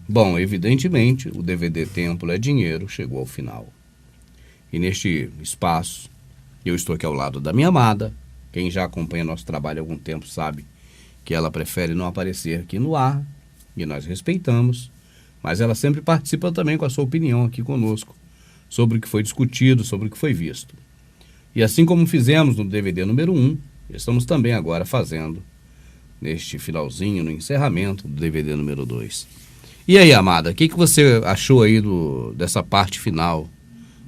Bom, evidentemente, o DVD Templo é Dinheiro chegou ao final. E neste espaço, eu estou aqui ao lado da minha amada. Quem já acompanha nosso trabalho há algum tempo sabe que ela prefere não aparecer aqui no ar, e nós respeitamos, mas ela sempre participa também com a sua opinião aqui conosco, sobre o que foi discutido, sobre o que foi visto. E assim como fizemos no DVD número 1, estamos também agora fazendo, neste finalzinho, no encerramento do DVD número 2. E aí, amada, o que você achou aí dessa parte final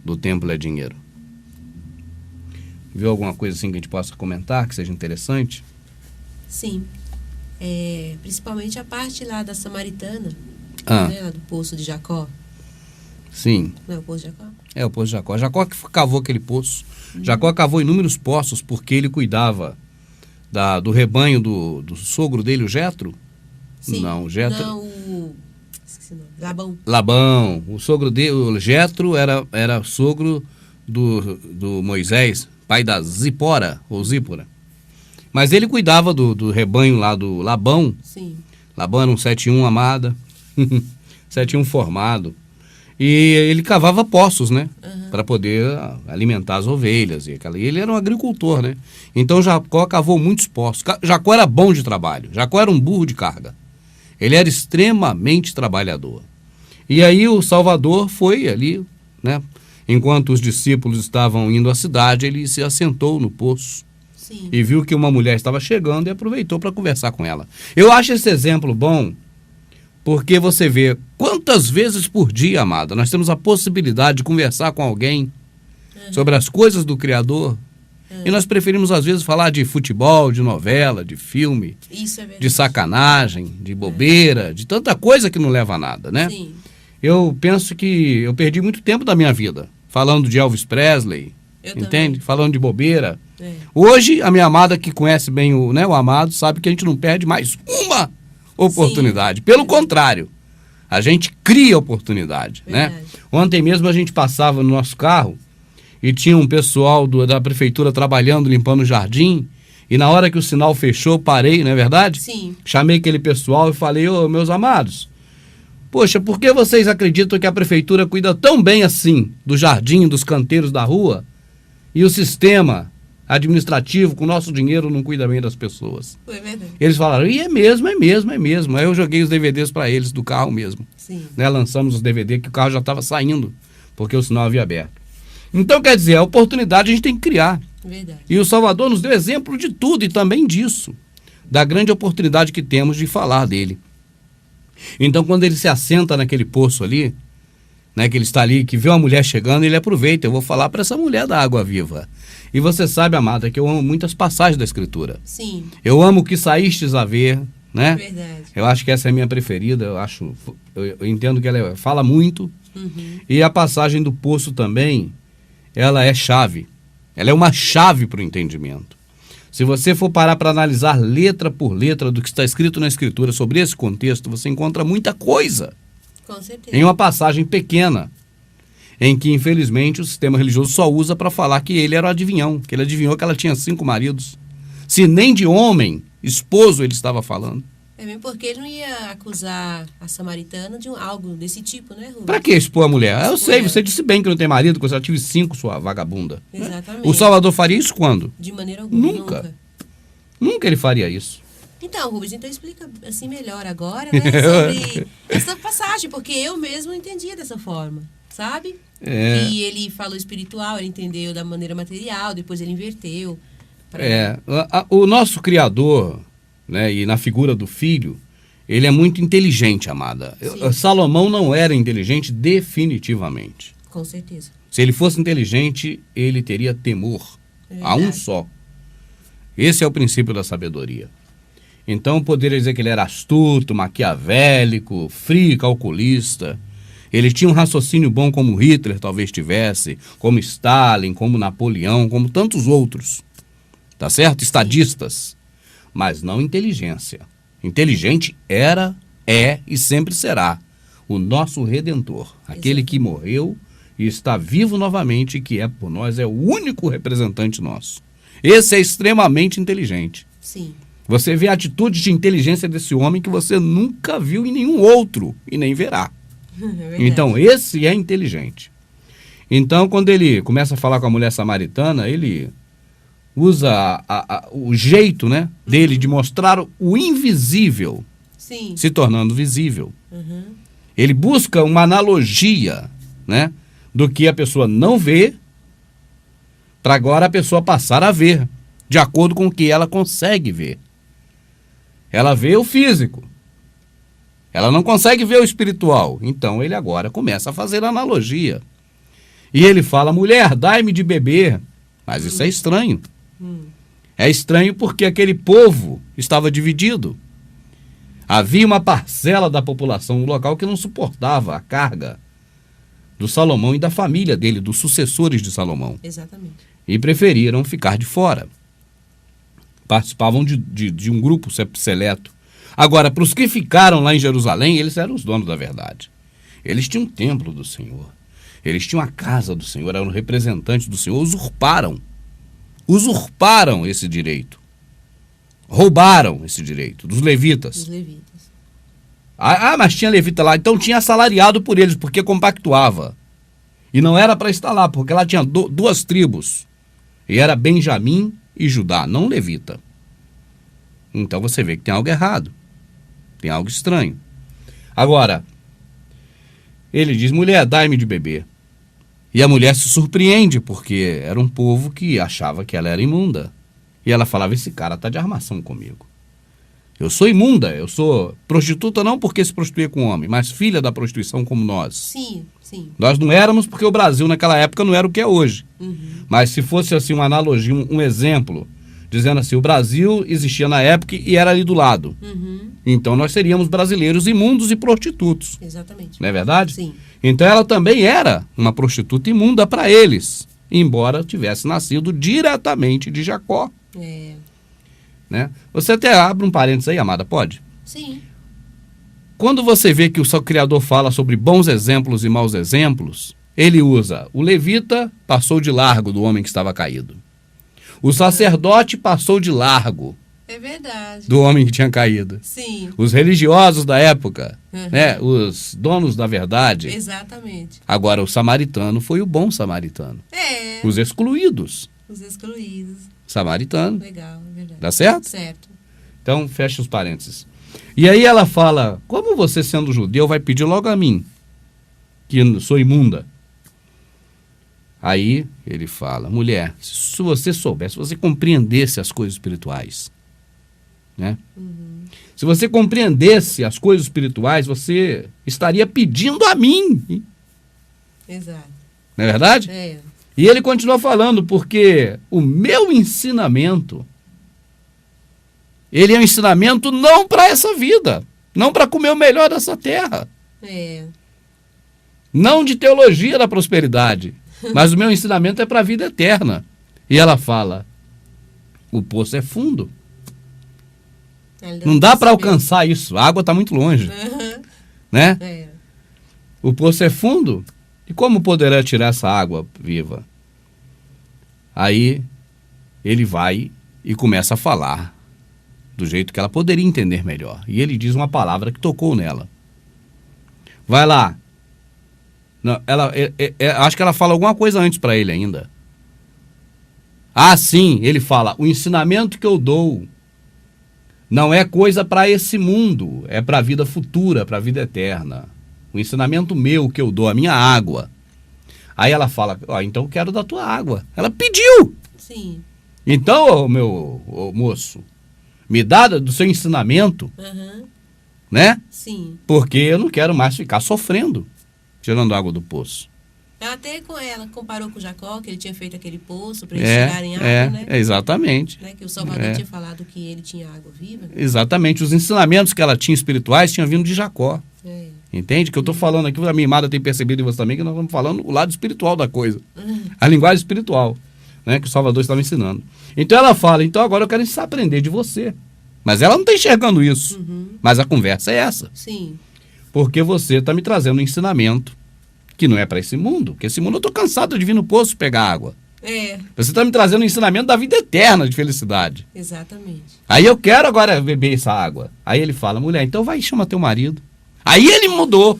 do Templo é Dinheiro? Viu alguma coisa assim que a gente possa comentar, que seja interessante? Sim. Principalmente a parte lá da Samaritana, né, lá do Poço de Jacó. Sim. Não é o Poço de Jacó? É o Poço de Jacó. Jacó que cavou aquele poço. Jacó cavou inúmeros poços porque ele cuidava do rebanho do sogro dele, o Jetro. Sim. Não, o Jetro... Não, esqueci o nome. Labão. Labão. O sogro dele, o Jetro, era sogro do Moisés, pai da Zipora, ou Zípora. Mas ele cuidava do rebanho lá do Labão. Sim. Labão era um 7-1 amada, 7-1 formado. E ele cavava poços, né? Para poder alimentar as ovelhas. E ele era um agricultor, né? Então Jacó cavou muitos poços. Jacó era bom de trabalho. Jacó era um burro de carga. Ele era extremamente trabalhador. E aí o Salvador foi ali, né? Enquanto os discípulos estavam indo à cidade, ele se assentou no poço. Sim. E viu que uma mulher estava chegando e aproveitou para conversar com ela. Eu acho esse exemplo bom, porque você vê quantas vezes por dia, amada, nós temos a possibilidade de conversar com alguém sobre as coisas do Criador. E nós preferimos, às vezes, falar de futebol, de novela, de filme, Isso é verdade. de sacanagem, de bobeira, de tanta coisa que não leva a nada, né? Sim. Eu penso que eu perdi muito tempo da minha vida falando de Elvis Presley, entende? Também. Falando de bobeira. Hoje, a minha amada, que conhece bem o amado, sabe que a gente não perde mais uma oportunidade. Sim. Pelo contrário, a gente cria oportunidade, né? Ontem mesmo a gente passava no nosso carro e tinha um pessoal da prefeitura trabalhando, limpando o jardim, e na hora que o sinal fechou, parei, não é verdade? Sim. Chamei aquele pessoal e falei: ô, meus amados, poxa, por que vocês acreditam que a prefeitura cuida tão bem assim do jardim, dos canteiros da rua, e o sistema administrativo, com o nosso dinheiro, não cuida bem das pessoas? Foi verdade. Eles falaram: e é mesmo. Aí eu joguei os DVDs para eles do carro mesmo. Sim. Né? Lançamos os DVDs que o carro já estava saindo, porque o sinal havia aberto. Então, quer dizer, a oportunidade a gente tem que criar. Verdade. E o Salvador nos deu exemplo de tudo e também disso, da grande oportunidade que temos de falar dele. Então, quando ele se assenta naquele poço ali, né, que ele está ali, que vê uma mulher chegando, ele aproveita: eu vou falar para essa mulher da água viva. E você sabe, amada, que eu amo muitas passagens da Escritura. Sim. Eu amo o que saístes a ver, né? Verdade. Eu acho que essa é a minha preferida, eu entendo que ela fala muito. E a passagem do poço também, ela é chave. Ela é uma chave para o entendimento. Se você for parar para analisar letra por letra do que está escrito na Escritura sobre esse contexto, você encontra muita coisa. Com certeza. Em uma passagem pequena, em que, infelizmente, o sistema religioso só usa para falar que ele era o adivinhão, que ele adivinhou que ela tinha 5 maridos. Se nem de homem, esposo, ele estava falando. É mesmo porque ele não ia acusar a samaritana de algo desse tipo, né, Rubens? Pra que expor a mulher? Eu sei, você disse bem que não tem marido, que eu já tive 5, sua vagabunda. Exatamente. Né? O Salvador faria isso quando? De maneira alguma. Nunca ele faria isso. Então, Rubens, então explica assim melhor agora, né, sobre essa passagem, porque eu mesmo entendia dessa forma, sabe? E ele falou espiritual, ele entendeu da maneira material, depois ele inverteu. O nosso Criador, né, e na figura do Filho, ele é muito inteligente, amada. Salomão não era inteligente definitivamente. Com certeza. Se ele fosse inteligente, ele teria temor a um só. Esse é o princípio da sabedoria. Então, poderia dizer que ele era astuto, maquiavélico, frio, calculista. Ele tinha um raciocínio bom como Hitler talvez tivesse, como Stalin, como Napoleão, como tantos outros. Tá certo? Estadistas. Mas não inteligência. Inteligente era, é e sempre será o nosso Redentor. Aquele que morreu e está vivo novamente, que é por nós, é o único representante nosso. Esse é extremamente inteligente. Sim. Você vê a atitude de inteligência desse homem que você nunca viu em nenhum outro e nem verá. Então, esse é inteligente. Então, quando ele começa a falar com a mulher samaritana, ele usa o jeito, né, dele de mostrar o invisível, Sim. se tornando visível. Ele busca uma analogia, né, do que a pessoa não vê, para agora a pessoa passar a ver, de acordo com o que ela consegue ver. Ela vê o físico. Ela não consegue ver o espiritual. Então ele agora começa a fazer analogia. E ele fala, mulher, dai-me de beber. Mas isso é estranho. É estranho porque aquele povo estava dividido. Havia uma parcela da população no local que não suportava a carga do Salomão e da família dele, dos sucessores de Salomão. Exatamente. E preferiram ficar de fora. Participavam de um grupo seleto. Agora, para os que ficaram lá em Jerusalém, eles eram os donos da verdade. Eles tinham um templo do Senhor. Eles tinham a casa do Senhor, eram representantes do Senhor, usurparam esse direito. Roubaram esse direito dos levitas. Os levitas. Mas tinha levita lá, então tinha assalariado por eles, porque compactuava. E não era para estar lá, porque lá tinha duas tribos. E era Benjamim e Judá, não levita. Então você vê que tem algo errado. Tem algo estranho. Agora, ele diz, mulher, dai-me de beber. E a mulher se surpreende, porque era um povo que achava que ela era imunda. E ela falava, esse cara está de armação comigo. Eu sou imunda, eu sou prostituta não porque se prostituía com homem, mas filha da prostituição como nós. Sim, sim. Nós não éramos porque o Brasil naquela época não era o que é hoje. Mas se fosse assim uma analogia, um exemplo, dizendo assim, o Brasil existia na época e era ali do lado. Então nós seríamos brasileiros imundos e prostitutos. Exatamente. Não é verdade? Sim. Então ela também era uma prostituta imunda para eles, embora tivesse nascido diretamente de Jacó. Né? Você até abre um parênteses aí, amada, pode? Sim. Quando você vê que o seu Criador fala sobre bons exemplos e maus exemplos, ele usa o levita passou de largo do homem que estava caído. O sacerdote passou de largo É verdade. do homem que tinha caído. Sim. Os religiosos da época, né, os donos da verdade. Exatamente. Agora, o samaritano foi o bom samaritano. Os excluídos. Os excluídos. Samaritano. Legal, é verdade. Dá certo? Certo. Então, fecha os parênteses. E aí ela fala, como você sendo judeu vai pedir logo a mim, que sou imunda? Aí ele fala, mulher, se você soubesse, se você compreendesse as coisas espirituais, né? Se você compreendesse as coisas espirituais, você estaria pedindo a mim. Exato. Não é verdade? É. E ele continua falando, porque o meu ensinamento, ele é um ensinamento não para essa vida, não para comer o melhor dessa terra. Não de teologia da prosperidade, mas o meu ensinamento é para a vida eterna. E ela fala, o poço é fundo. Não dá para alcançar isso, a água está muito longe. Né? O poço é fundo, e como poderá tirar essa água viva? Aí ele vai e começa a falar do jeito que ela poderia entender melhor. E ele diz uma palavra que tocou nela. Vai lá. Não, acho que ela fala alguma coisa antes para ele ainda. Sim, ele fala, o ensinamento que eu dou não é coisa para esse mundo, é para a vida futura, para a vida eterna. O ensinamento meu que eu dou, a minha água. Aí ela fala, então eu quero da tua água. Ela pediu. Sim. Então, meu moço, me dá do seu ensinamento, né? Sim. Porque eu não quero mais ficar sofrendo, tirando água do poço. Até com ela comparou com Jacó, que ele tinha feito aquele poço para eles chegarem água, né? Exatamente. Né? Que o Salvador tinha falado que ele tinha água viva. Exatamente. Os ensinamentos que ela tinha espirituais tinham vindo de Jacó. Entende? Que eu estou falando aqui, a minha amada tem percebido em você também, que nós estamos falando o lado espiritual da coisa. A linguagem espiritual, né? Que o Salvador estava ensinando. Então ela fala, então agora eu quero aprender de você. Mas ela não está enxergando isso. Mas a conversa é essa. Sim. Porque você está me trazendo um ensinamento que não é para esse mundo. Porque esse mundo eu estou cansado de vir no poço pegar água. Você está me trazendo um ensinamento da vida eterna de felicidade. Exatamente. Aí eu quero agora beber essa água. Aí ele fala, mulher, então vai e chama teu marido. Aí ele mudou.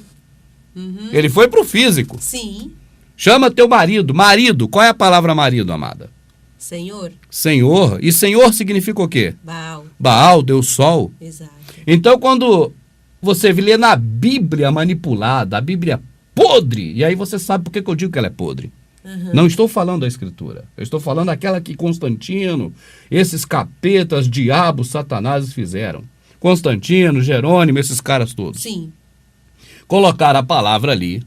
Ele foi pro físico. Sim. Chama teu marido. Marido, qual é a palavra marido, amada? Senhor. Senhor. E Senhor significa o quê? Baal. Baal, Deus Sol. Exato. Então quando você lê na Bíblia manipulada, a Bíblia podre, e aí você sabe por que eu digo que ela é podre. Não estou falando da Escritura. Eu estou falando daquela que Constantino, esses capetas, diabos, satanás fizeram. Constantino, Jerônimo, esses caras todos. Sim. Colocaram a palavra ali,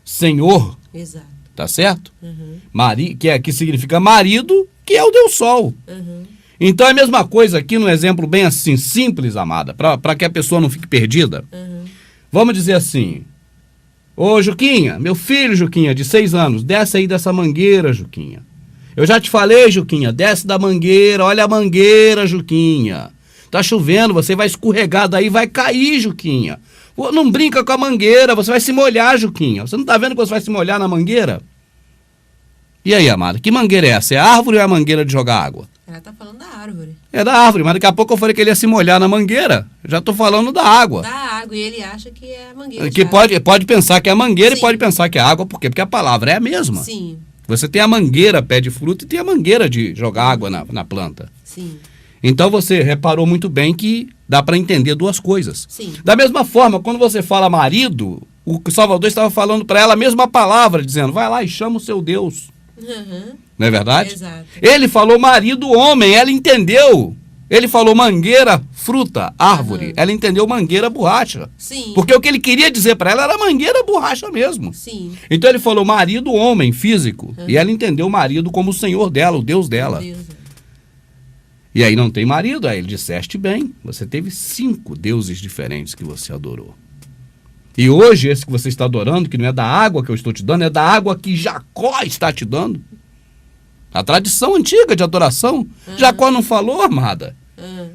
Senhor. Exato. Tá certo? Que significa marido, que é o Deus Sol. Então é a mesma coisa aqui, num exemplo bem assim, simples, amada, para que a pessoa não fique perdida. Vamos dizer assim, ô Juquinha, meu filho Juquinha, de 6 anos, desce aí dessa mangueira, Juquinha. Eu já te falei, Juquinha, desce da mangueira, olha a mangueira, Juquinha. Tá chovendo, você vai escorregar daí, vai cair, Juquinha. Não brinca com a mangueira, você vai se molhar, Juquinha. Você não tá vendo que você vai se molhar na mangueira? E aí, amada, que mangueira é essa? É a árvore ou é a mangueira de jogar água? Ela tá falando da árvore. É da árvore, mas daqui a pouco eu falei que ele ia se molhar na mangueira. Já tô falando da água. Da água, e ele acha que é a mangueira. Que pode pensar que é a mangueira. Sim. E pode pensar que é água, por quê? Porque a palavra é a mesma. Sim. Você tem a mangueira, pé de fruta, e tem a mangueira de jogar água na planta. Sim. Então você reparou muito bem que dá para entender duas coisas. Sim. Da mesma forma, quando você fala marido, o Salvador estava falando para ela a mesma palavra, dizendo, vai lá e chama o seu Deus. Não é verdade? Exato. Ele falou marido, homem, ela entendeu. Ele falou mangueira, fruta, árvore. Ela entendeu mangueira, borracha. Sim. Porque o que ele queria dizer para ela era mangueira, borracha mesmo. Sim. Então ele falou marido, homem, físico. E ela entendeu o marido como o Senhor dela, o Deus dela. E aí não tem marido, aí ele disseste bem. Você teve 5 deuses diferentes que você adorou. E hoje esse que você está adorando, que não é da água que eu estou te dando, é da água que Jacó está te dando. A tradição antiga de adoração. Jacó não falou, amada.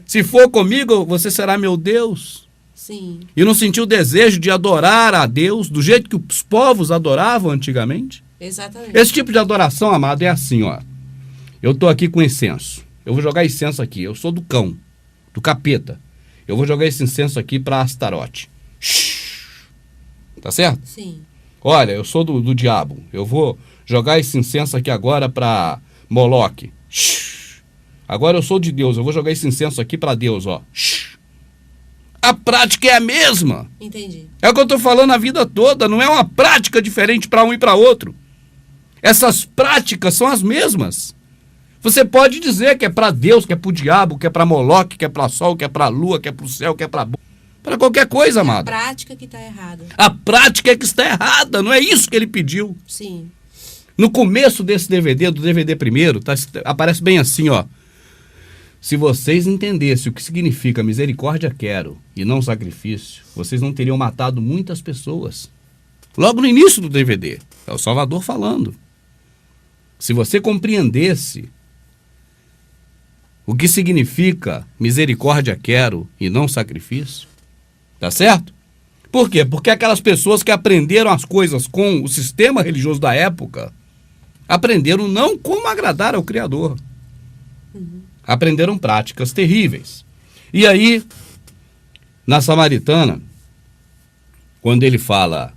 Se for comigo, você será meu Deus. Sim. E não sentiu o desejo de adorar a Deus do jeito que os povos adoravam antigamente? Exatamente. Esse tipo de adoração, amado, é assim, ó. Eu estou aqui com incenso. Eu vou jogar incenso aqui. Eu sou do cão, do capeta. Eu vou jogar esse incenso aqui para Astarote. Tá certo? Sim. Olha, eu sou do diabo. Eu vou jogar esse incenso aqui agora para Moloque. Agora eu sou de Deus. Eu vou jogar esse incenso aqui para Deus, ó. A prática é a mesma. Entendi. É o que eu estou falando a vida toda. Não é uma prática diferente para um e para outro. Essas práticas são as mesmas. Você pode dizer que é para Deus, que é para o diabo, que é para Moloque, que é para Sol, que é para a Lua, que é para o céu, que é para qualquer coisa, amada. É a prática que está errada. A prática é que está errada, não é isso que ele pediu. Sim. No começo desse DVD, do DVD primeiro, aparece bem assim, ó. Se vocês entendessem o que significa misericórdia quero e não sacrifício, vocês não teriam matado muitas pessoas. Logo no início do DVD, é o Salvador falando. Se você compreendesse o que significa misericórdia quero e não sacrifício, tá certo? Por quê? Porque aquelas pessoas que aprenderam as coisas com o sistema religioso da época, aprenderam não como agradar ao Criador. Aprenderam práticas terríveis. E aí, na Samaritana, quando ele fala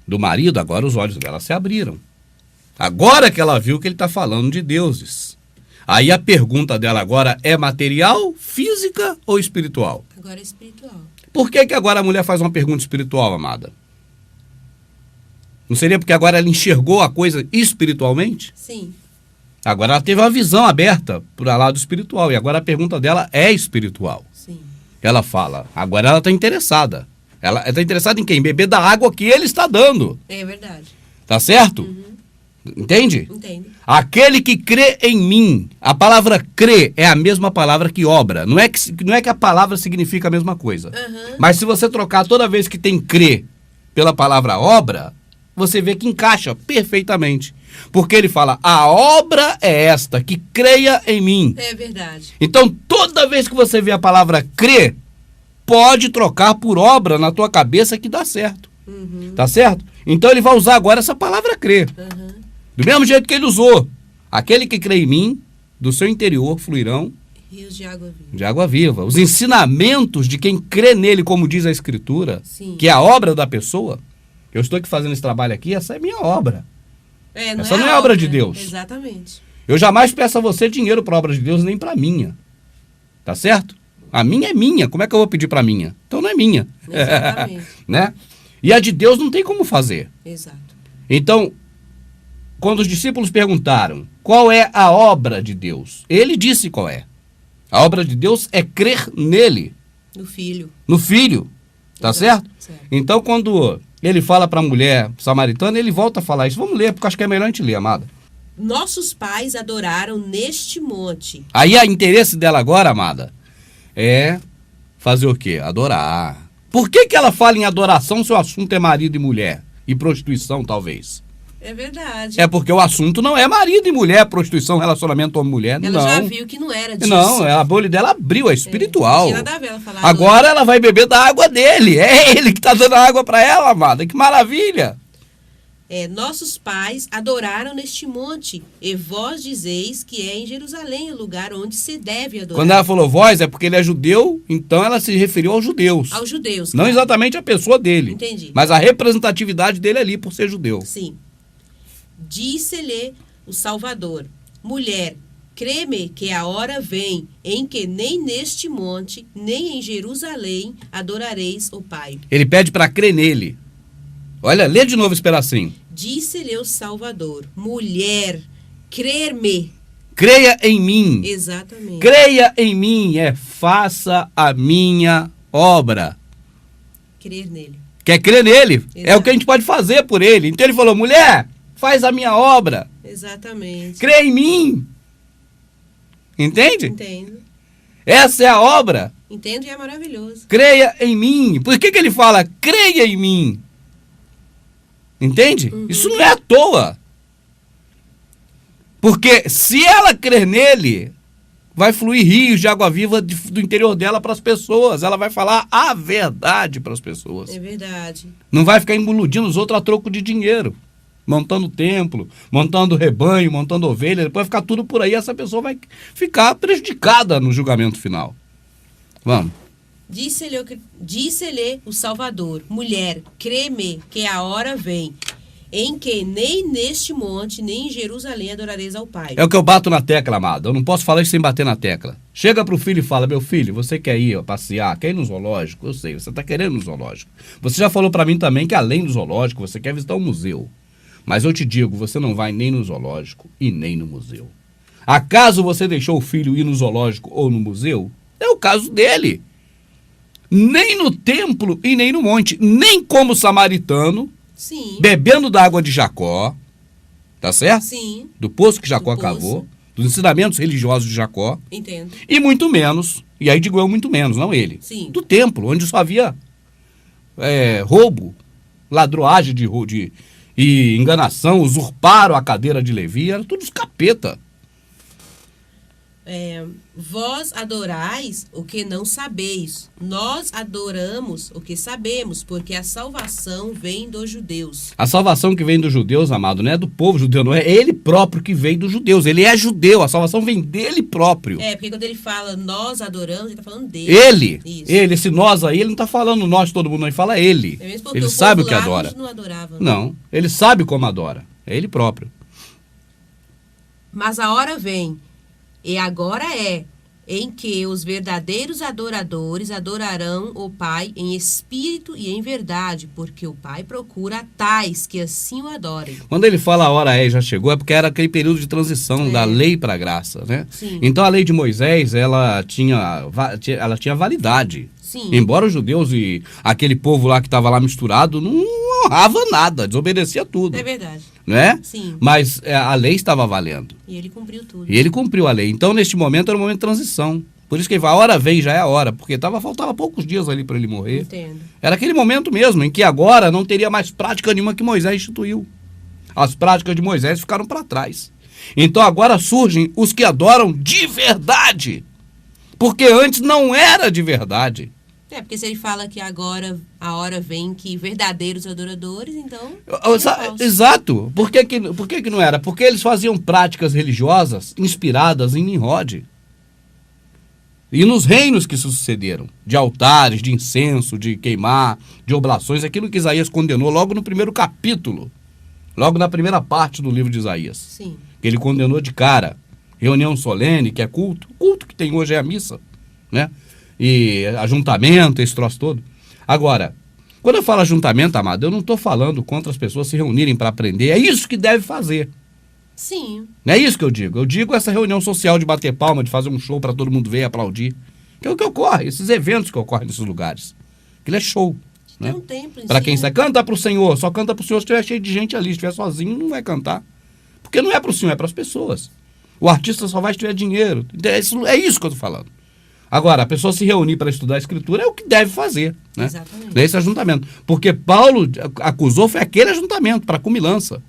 do marido, agora os olhos dela se abriram. Agora que ela viu que ele está falando de deuses. Aí a pergunta dela agora é material, física ou espiritual? Agora é espiritual. Por que agora a mulher faz uma pergunta espiritual, amada? Não seria porque agora ela enxergou a coisa espiritualmente? Sim. Agora ela teve uma visão aberta para o lado espiritual. E agora a pergunta dela é espiritual. Sim. Ela fala, agora ela está interessada. Ela está interessada em quem? Beber da água que ele está dando. É verdade. Tá certo? Entende? Entendo. Aquele que crê em mim. A palavra crê é a mesma palavra que obra. Não é que a palavra significa a mesma coisa. Mas se você trocar toda vez que tem crê pela palavra obra, você vê que encaixa perfeitamente. Porque ele fala, a obra é esta, que creia em mim. É verdade. Então, toda vez que você vê a palavra crer, pode trocar por obra na tua cabeça que dá certo. Tá certo? Então ele vai usar agora essa palavra crer. Do mesmo jeito que ele usou Aquele que crê em mim, do seu interior fluirão rios de água viva. De água viva. Os ensinamentos de quem crê nele, como diz a Escritura, Sim. que é a obra da pessoa. Eu estou aqui fazendo esse trabalho aqui, essa é minha obra. Essa não é obra de Deus. Exatamente. Eu jamais peço a você dinheiro para a obra de Deus, nem para a minha. Tá certo? A minha é minha. Como é que eu vou pedir para a minha? Então não é minha. Exatamente. Né? E a de Deus não tem como fazer. Exato. Então, quando os discípulos perguntaram qual é a obra de Deus, ele disse qual é. A obra de Deus é crer nele. No Filho. No Filho. Tá certo? Então, quando ele fala para a mulher samaritana, ele volta a falar isso. Vamos ler, porque acho que é melhor a gente ler, amada. Nossos pais adoraram neste monte. Aí, o interesse dela agora, amada, é fazer o quê? Adorar. Por que ela fala em adoração se o assunto é marido e mulher? E prostituição, talvez. É verdade. É porque o assunto não é marido e mulher, prostituição, relacionamento homem-mulher, não. Ela já viu que não era disso. Não, a bolha dela abriu, é espiritual. Não tinha nada a ver ela falar agora ela vai beber da água dele. É ele que está dando água para ela, amada. Que maravilha. Nossos pais adoraram neste monte, e vós dizeis que é em Jerusalém o lugar onde se deve adorar. Quando ela falou vós, é porque ele é judeu, então ela se referiu aos judeus. Aos judeus, não exatamente a pessoa dele. Entendi. Mas a representatividade dele ali, por ser judeu. Sim. Disse-lhe o Salvador: mulher, crê-me que a hora vem em que nem neste monte, nem em Jerusalém adorareis o Pai. Ele pede para crer nele. Olha, lê de novo esse pedacinho. Disse-lhe o Salvador: mulher, crer-me. Creia em mim. Exatamente. Creia em mim, faça a minha obra. Crer nele. Quer crer nele? Exato. É o que a gente pode fazer por ele. Então ele falou, mulher, faz a minha obra. Exatamente. Crê em mim. Entende? Entendo. Essa é a obra. Entendo e é maravilhoso. Creia em mim. Por que ele fala, creia em mim? Entende? Uhum. Isso não é à toa. Porque se ela crer nele, vai fluir rios de água viva do interior dela para as pessoas. Ela vai falar a verdade para as pessoas. É verdade. Não vai ficar iludindo os outros a troco de dinheiro. Montando templo, montando rebanho, montando ovelha. Depois vai ficar tudo por aí. Essa pessoa vai ficar prejudicada no julgamento final. Vamos. Disse-lhe o Salvador: mulher, crê-me que a hora vem em que nem neste monte, nem em Jerusalém adorareis ao Pai. É o que eu bato na tecla, amada. Eu não posso falar isso sem bater na tecla. Chega pro filho e fala, meu filho, você quer ir passear, quer ir no zoológico? Eu sei, você tá querendo ir no zoológico. Você já falou para mim também que além do zoológico, você quer visitar um museu. Mas eu te digo, você não vai nem no zoológico e nem no museu. Acaso você deixou o filho ir no zoológico ou no museu? É o caso dele. Nem no templo e nem no monte. Nem como samaritano, Sim. bebendo da água de Jacó, tá certo? Sim. Do poço que Jacó cavou, dos ensinamentos religiosos de Jacó. Entendo. E muito menos, e aí digo eu muito menos, não ele, Sim. do templo, onde só havia roubo, ladroagem e enganação, usurparam a cadeira de Levi, era tudo os capeta. Vós adorais o que não sabeis, nós adoramos o que sabemos, porque a salvação vem dos judeus. A salvação que vem dos judeus, amado, não é do povo judeu, não é ele próprio que veio dos judeus, ele é judeu, a salvação vem dele próprio. Porque quando ele fala nós adoramos, ele está falando dele. Ele, esse nós aí, ele não está falando nós, todo mundo, ele fala ele. É mesmo porque ele o sabe o povo que lá adora. Não adorava. Não, ele sabe como adora, é ele próprio. Mas a hora vem, e agora em que os verdadeiros adoradores adorarão o Pai em espírito e em verdade, porque o Pai procura tais que assim o adorem. Quando ele fala a hora já chegou, é porque era aquele período de transição da lei para a graça, né? Sim. Então a lei de Moisés, ela tinha validade. Sim. Embora os judeus e aquele povo lá que estava lá misturado não honrava nada, desobedecia tudo. É verdade. Não é? Sim. Mas a lei estava valendo. E ele cumpriu tudo. E ele cumpriu a lei. Então, neste momento, era um momento de transição. Por isso que ele fala, a hora vem, já é a hora. Porque faltava poucos dias ali para ele morrer. Entendo. Era aquele momento mesmo, em que agora não teria mais prática nenhuma que Moisés instituiu. As práticas de Moisés ficaram para trás. Então, agora surgem os que adoram de verdade. Porque antes não era de verdade. Porque se ele fala que agora a hora vem que verdadeiros adoradores, então... Exato. Por que não era? Porque eles faziam práticas religiosas inspiradas em Nimrod. E nos reinos que sucederam, de altares, de incenso, de queimar, de oblações, aquilo que Isaías condenou logo no primeiro capítulo, logo na primeira parte do livro de Isaías. Sim. Que ele condenou de cara. Reunião solene, que é culto. O culto que tem hoje é a missa, né? E ajuntamento, esse troço todo. Agora, quando eu falo ajuntamento, amado, eu não estou falando contra as pessoas se reunirem para aprender. É isso que deve fazer. Sim. Não é isso que eu digo. Eu digo essa reunião social de bater palma, de fazer um show para todo mundo ver e aplaudir. Que é o que ocorre, esses eventos que ocorrem nesses lugares. Aquilo é show. Né? Um templo em para si, quem né? sai, canta para o Senhor. Só canta para o Senhor se estiver cheio de gente ali. Se estiver sozinho, não vai cantar. Porque não é para o Senhor, é para as pessoas. O artista só vai se tiver dinheiro. É isso que eu estou falando. Agora, a pessoa se reunir para estudar a Escritura é o que deve fazer. Né? Exatamente. Esse ajuntamento. Porque Paulo acusou foi aquele ajuntamento, para cumilança.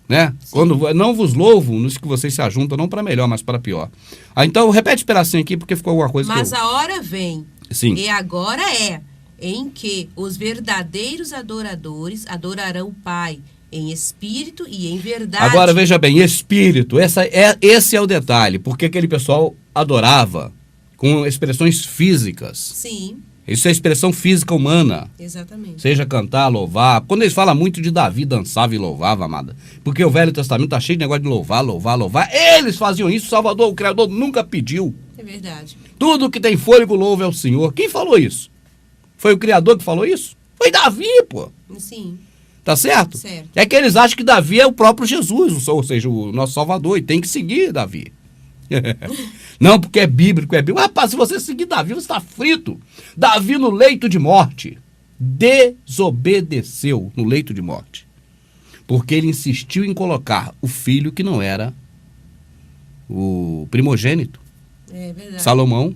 Né? Quando não vos louvo nos que vocês se ajuntam, não para melhor, mas para pior. Então, repete esse pedacinho aqui, porque ficou alguma coisa Mas a hora vem, Sim. e agora é, em que os verdadeiros adoradores adorarão o Pai em espírito e em verdade. Agora, veja bem, espírito, esse é o detalhe, porque aquele pessoal adorava com expressões físicas. Sim, Isso é expressão física humana. exatamente. Seja cantar, louvar. Quando eles falam muito de Davi, dançava e louvava, amada. Porque o Velho Testamento tá cheio de negócio de louvar, louvar, louvar. Eles faziam isso, o Salvador, o Criador, nunca pediu. É verdade. Tudo que tem fôlego louva é o Senhor. Quem falou isso? Foi o Criador que falou isso? Foi Davi, pô. Sim, Tá certo? certo. É que eles acham que Davi é o próprio Jesus, ou seja, o nosso Salvador, e tem que seguir Davi. Não, porque é bíblico, é bíblico. Rapaz, se você seguir Davi, você está frito. Davi no leito de morte desobedeceu no leito de morte. Porque ele insistiu em colocar o filho que não era o primogênito, É verdade. Salomão.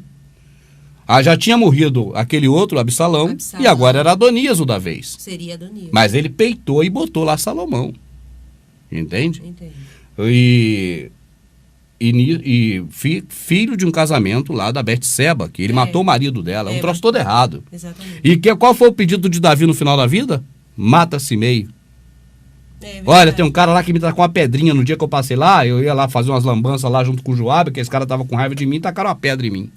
Já tinha morrido aquele outro, Absalão, e agora era Adonias o da vez. Seria Adonias. Mas ele peitou e botou lá Salomão. Entende? Entendo. Filho de um casamento lá da Betseba, que ele matou o marido dela. É um troço todo errado. Exatamente. E qual foi o pedido de Davi no final da vida? Mata Simei. Olha, tem um cara lá que me tacou uma pedrinha no dia que eu passei lá. Eu ia lá fazer umas lambanças lá junto com o Joabe, que esse cara tava com raiva de mim e tacaram uma pedra em mim.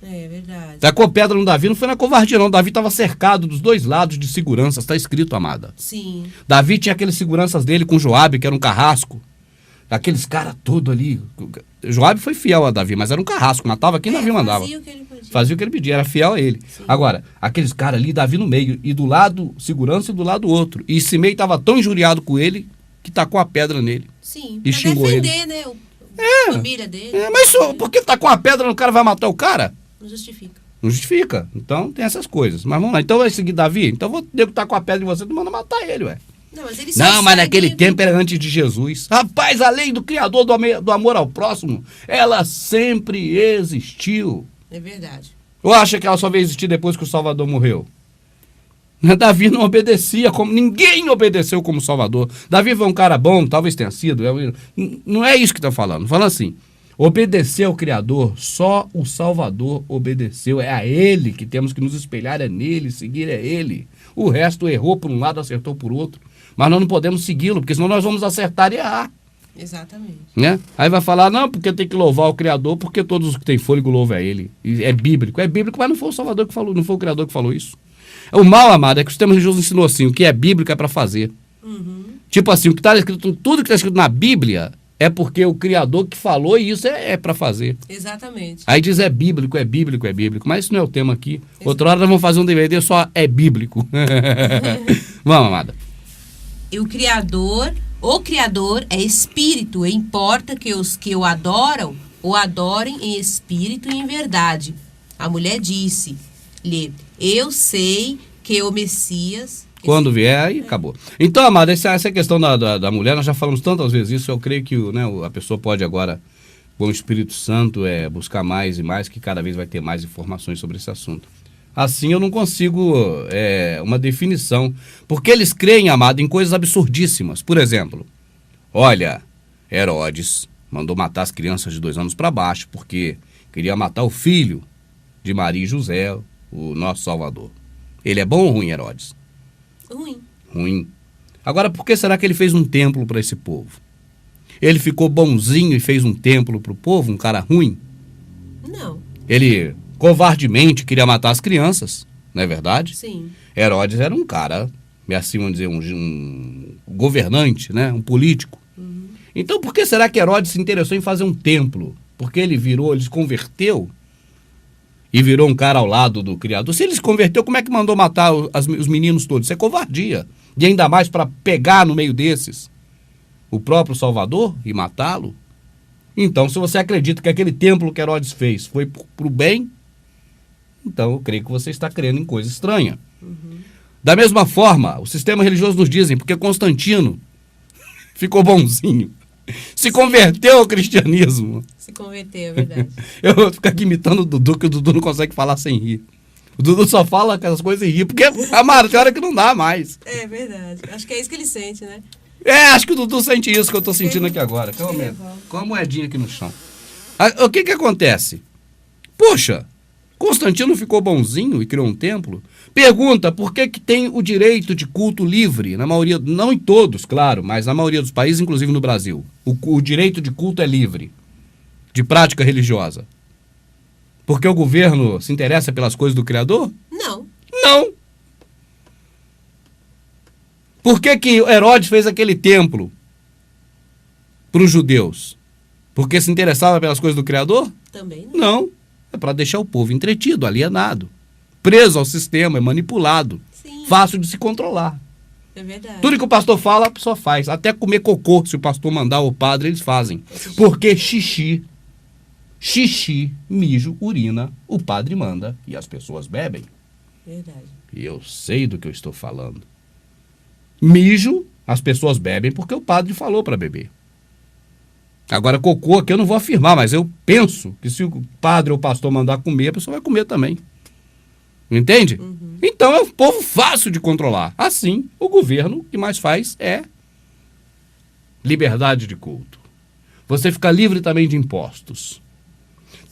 É verdade. Tacou pedra no Davi, não foi na covardia não. Davi estava cercado dos dois lados de seguranças, está escrito, amada. Sim. Davi tinha aqueles seguranças dele com Joabe, que era um carrasco. Aqueles caras todos ali. Joabe foi fiel a Davi, mas era um carrasco, matava quem Davi mandava. Fazia o que ele podia. Fazia o que ele pedia, era fiel a ele. Sim. Agora, aqueles caras ali, Davi no meio, e do lado segurança e do lado outro. E Simei estava tão injuriado com ele que tacou a pedra nele. Sim, E pra xingou defender, né? A família dele. Mas porque tacou uma pedra no cara vai matar o cara? Não justifica. Não justifica. Então tem essas coisas. Mas vamos lá. Então vai seguir Davi? Então vou ter que estar com a pedra em você, tu manda matar ele, ué. Não, mas ele Não, mas naquele tempo era antes de Jesus. Rapaz, a lei do Criador do amor ao próximo, ela sempre existiu. É verdade. Ou acha que ela só veio existir depois que o Salvador morreu? Davi não obedecia, como ninguém obedeceu como Salvador. Davi foi um cara bom, talvez tenha sido. Não é isso que está falando. Falando assim, obedecer ao Criador, só o Salvador obedeceu. É a Ele que temos que nos espelhar, é nele, seguir é Ele. O resto errou por um lado, acertou por outro. Mas nós não podemos segui-lo, porque senão nós vamos acertar e errar. Exatamente. Né? Aí vai falar, não, porque tem que louvar o Criador, porque todos os que têm fôlego louvam a Ele. E é bíblico, mas não foi o Salvador que falou, não foi o Criador que falou isso. O mal, amado, é que o sistema religioso ensinou assim, o que é bíblico é para fazer. Uhum. Tipo assim, o que tá escrito, tudo que está escrito na Bíblia é porque o Criador que falou e isso é para fazer. Exatamente. Aí diz é bíblico, mas isso não é o tema aqui. Outra hora nós vamos fazer um DVD só é bíblico. Vamos, amada. E o Criador é espírito, e importa que os que o adoram, o adorem em espírito e em verdade. A mulher disse-lhe, eu sei que o Messias... Quando vier, aí acabou. Então, amada, essa questão da mulher, nós já falamos tantas vezes isso, eu creio que a pessoa pode agora, com o Espírito Santo, buscar mais e mais, que cada vez vai ter mais informações sobre esse assunto. Assim eu não consigo uma definição, porque eles creem, amado, em coisas absurdíssimas. Por exemplo, olha, Herodes mandou matar as crianças de 2 anos para baixo, porque queria matar o filho de Maria e José, o nosso Salvador. Ele é bom ou ruim, Herodes? Ruim. Ruim. Agora, por que será que ele fez um templo para esse povo? Ele ficou bonzinho e fez um templo para o povo, um cara ruim? Não. Ele covardemente queria matar as crianças, não é verdade? Sim. Herodes era um cara, assim vamos dizer, um governante, né? Um político. Uhum. Então, por que será que Herodes se interessou em fazer um templo? Porque ele se converteu e virou um cara ao lado do Criador. Se ele se converteu, como é que mandou matar os meninos todos? Isso é covardia. E ainda mais para pegar no meio desses o próprio Salvador e matá-lo. Então, se você acredita que aquele templo que Herodes fez foi para o bem, então eu creio que você está crendo em coisa estranha. Uhum. Da mesma forma, o sistema religioso nos dizem, porque Constantino ficou bonzinho, se converteu ao cristianismo. Se converteu, é verdade. Eu vou ficar aqui imitando o Dudu, que o Dudu não consegue falar sem rir. O Dudu só fala aquelas coisas e ri, porque, amado, tem hora que não dá mais. É verdade. Acho que é isso que ele sente, né? Acho que o Dudu sente isso que eu estou sentindo aqui agora. Com a moedinha aqui no chão. O que acontece? Poxa, Constantino ficou bonzinho e criou um templo. Pergunta, por que tem o direito de culto livre? Na maioria, não em todos, claro, mas na maioria dos países, inclusive no Brasil. O direito de culto é livre, de prática religiosa. Porque o governo se interessa pelas coisas do Criador? Não. Não. Por que Herodes fez aquele templo para os judeus? Porque se interessava pelas coisas do Criador? Também não. Não. É para deixar o povo entretido, alienado, preso ao sistema, manipulado, Sim. fácil de se controlar. É verdade. Tudo que o pastor fala, a pessoa faz. Até comer cocô, se o pastor mandar o padre, eles fazem. Porque xixi, mijo, urina, o padre manda e as pessoas bebem. Verdade. E eu sei do que eu estou falando. Mijo, as pessoas bebem porque o padre falou para beber. Agora, cocô aqui eu não vou afirmar, mas eu penso que se o padre ou o pastor mandar comer, a pessoa vai comer também. Entende? Uhum. Então é um povo fácil de controlar. Assim, o governo o que mais faz é liberdade de culto. Você fica livre também de impostos.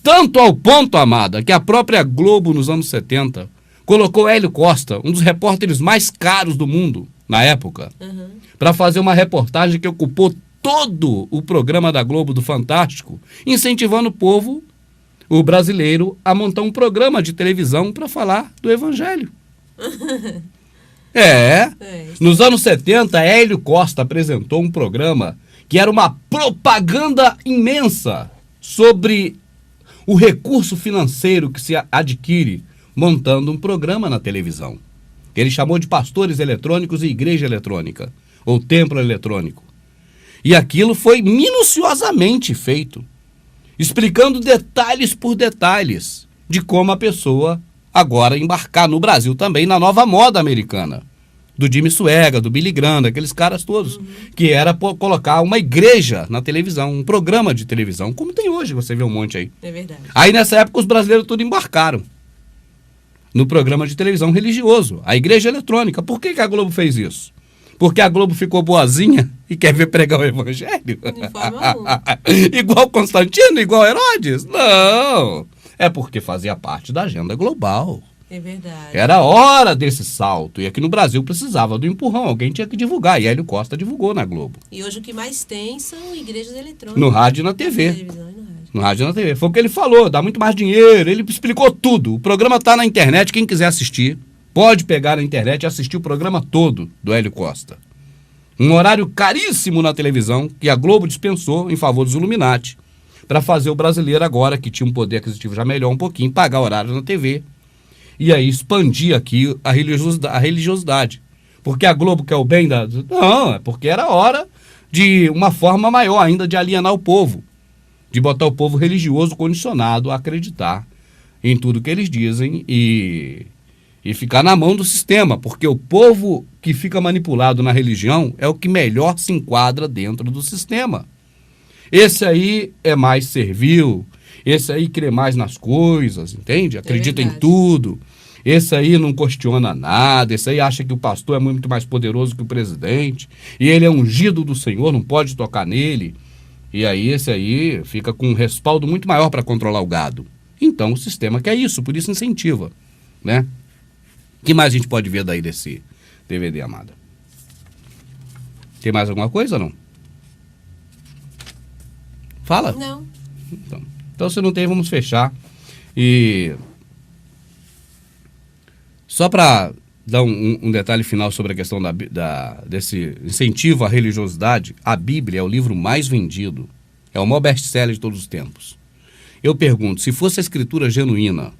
Tanto ao ponto, amada, que a própria Globo, nos anos 70, colocou Hélio Costa, um dos repórteres mais caros do mundo, na época, para fazer uma reportagem que ocupou todo o programa da Globo do Fantástico, incentivando o povo, o brasileiro, a montar um programa de televisão para falar do Evangelho. Nos anos 70, Hélio Costa apresentou um programa que era uma propaganda imensa sobre o recurso financeiro que se adquire montando um programa na televisão. Ele chamou de pastores eletrônicos e igreja eletrônica, ou templo eletrônico. E aquilo foi minuciosamente feito, explicando detalhes por detalhes de como a pessoa agora embarcar no Brasil também na nova moda americana. Do Jimmy Swaggart, do Billy Graham, aqueles caras todos, que era colocar uma igreja na televisão, um programa de televisão, como tem hoje, você vê um monte aí. É verdade. Aí nessa época os brasileiros tudo embarcaram no programa de televisão religioso, a igreja eletrônica. Por que a Globo fez isso? Porque a Globo ficou boazinha e quer ver pregar o Evangelho? De forma alguma. Igual Constantino, igual Herodes? Não. É porque fazia parte da agenda global. É verdade. Era hora desse salto. E aqui no Brasil precisava do empurrão. Alguém tinha que divulgar. E Hélio Costa divulgou na Globo. E hoje o que mais tem são igrejas eletrônicas. No rádio e na TV. Na televisão e no rádio. No rádio e na TV. Foi o que ele falou. Dá muito mais dinheiro. Ele explicou tudo. O programa está na internet. Quem quiser assistir, pode pegar na internet e assistir o programa todo do Hélio Costa. Um horário caríssimo na televisão que a Globo dispensou em favor dos Illuminati. Para fazer o brasileiro agora, que tinha um poder aquisitivo já melhor um pouquinho, pagar horário na TV. E aí expandir aqui a religiosidade. Porque a Globo quer o bem da... Não, é porque era hora de uma forma maior ainda de alienar o povo. De botar o povo religioso condicionado a acreditar em tudo que eles dizem e ficar na mão do sistema. Porque o povo que fica manipulado na religião é o que melhor se enquadra dentro do sistema. Esse aí é mais servil, esse aí crê mais nas coisas, entende? Acredita em tudo. Esse aí não questiona nada, esse aí acha que o pastor é muito mais poderoso que o presidente, e ele é ungido do Senhor, não pode tocar nele. E aí esse aí fica com um respaldo muito maior para controlar o gado. Então o sistema quer isso, por isso incentiva. né? O que mais a gente pode ver daí desse DVD, amada? Tem mais alguma coisa ou não? Fala. Não. Então, se não tem, vamos fechar. E só para dar um detalhe final sobre a questão desse incentivo à religiosidade, a Bíblia é o livro mais vendido, é o maior best-seller de todos os tempos. Eu pergunto, se fosse a escritura genuína,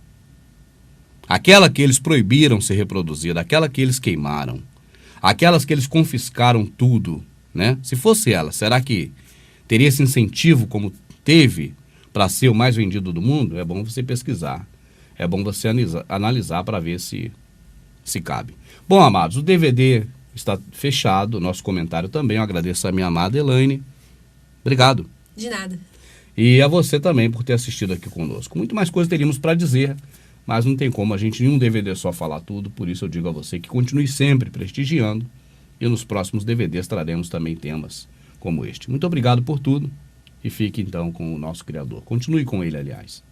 aquela que eles proibiram ser reproduzida, aquela que eles queimaram, aquelas que eles confiscaram tudo, né? Se fosse ela, será que teria esse incentivo como teve para ser o mais vendido do mundo? É bom você pesquisar, é bom você analisar para ver se cabe. Bom, amados, o DVD está fechado, nosso comentário também. Eu agradeço a minha amada Elaine. Obrigado. De nada. E a você também por ter assistido aqui conosco. Muito mais coisas teríamos para dizer, mas não tem como a gente em um DVD só falar tudo. Por isso eu digo a você que continue sempre prestigiando, e nos próximos DVDs traremos também temas como este. Muito obrigado por tudo e fique então com o nosso Criador. Continue com ele, aliás.